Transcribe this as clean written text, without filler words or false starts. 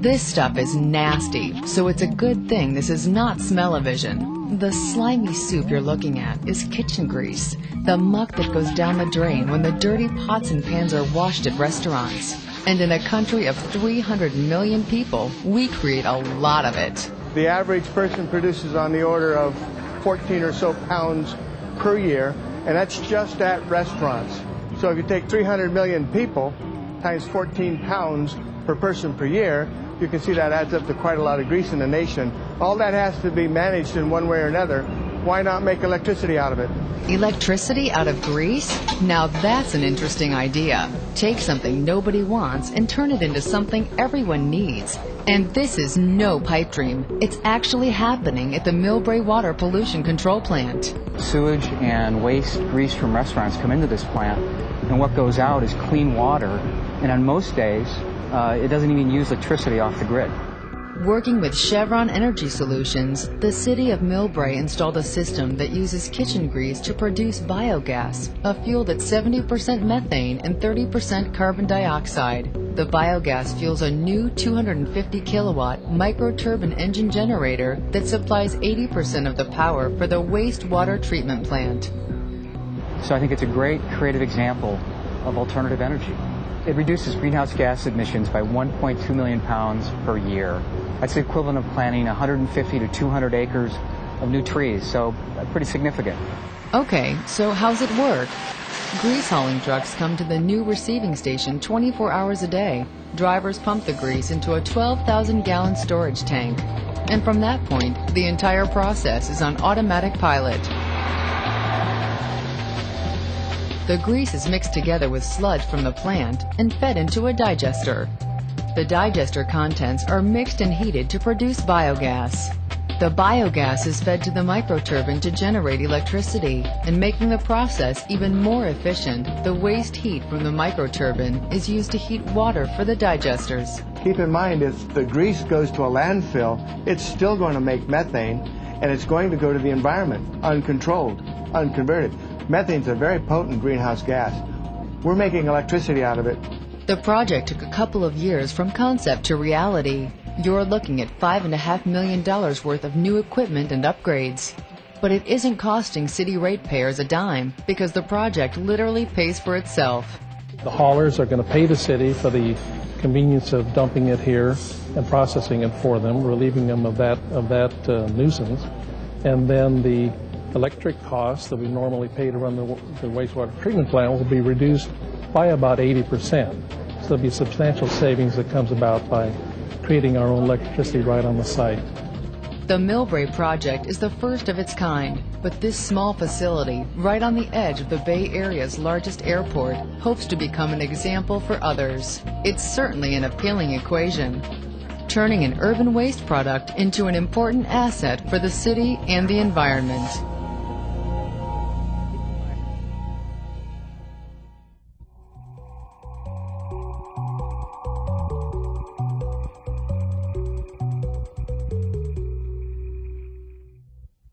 This stuff is nasty, so it's a good thing this is not smell-o-vision. The slimy soup you're looking at is kitchen grease, the muck that goes down the drain when the dirty pots and pans are washed at restaurants. And in a country of 300 million people, we create a lot of it. The average person produces on the order of 14 or so pounds per year, and that's just at restaurants. So if you take 300 million people times 14 pounds per person per year, you can see that adds up to quite a lot of grease in the nation. All that has to be managed in one way or another. Why not make electricity out of it? Electricity out of grease? Now that's an interesting idea. Take something nobody wants and turn it into something everyone needs. And this is no pipe dream. It's actually happening at the Millbrae Water Pollution Control Plant. Sewage and waste grease from restaurants come into this plant, and what goes out is clean water, and on most days, it doesn't even use electricity off the grid. Working with Chevron Energy Solutions, the city of Millbrae installed a system that uses kitchen grease to produce biogas, a fuel that's 70% methane and 30% carbon dioxide. The biogas fuels a new 250 kilowatt micro-turbine engine generator that supplies 80% of the power for the wastewater treatment plant. So I think it's a great creative example of alternative energy. It reduces greenhouse gas emissions by 1.2 million pounds per year. That's the equivalent of planting 150 to 200 acres of new trees, so pretty significant. Okay, so how's it work? Grease hauling trucks come to the new receiving station 24 hours a day. Drivers pump the grease into a 12,000-gallon storage tank. And from that point, the entire process is on automatic pilot. The grease is mixed together with sludge from the plant and fed into a digester. The digester contents are mixed and heated to produce biogas. The biogas is fed to the microturbine to generate electricity, and making the process even more efficient, the waste heat from the microturbine is used to heat water for the digesters. Keep in mind, if the grease goes to a landfill, it's still going to make methane, and it's going to go to the environment, uncontrolled, unconverted. Methane's a very potent greenhouse gas. We're making electricity out of it. The project took a couple of years from concept to reality. You're looking at $5.5 million worth of new equipment and upgrades. But it isn't costing city ratepayers a dime, because the project literally pays for itself. The haulers are going to pay the city for the convenience of dumping it here and processing it for them, relieving them of that nuisance. And then the electric costs that we normally pay to run the wastewater treatment plant will be reduced by about 80%. So there'll be substantial savings that comes about by creating our own electricity right on the site. The Millbrae project is the first of its kind, but this small facility, right on the edge of the Bay Area's largest airport, hopes to become an example for others. It's certainly an appealing equation, turning an urban waste product into an important asset for the city and the environment.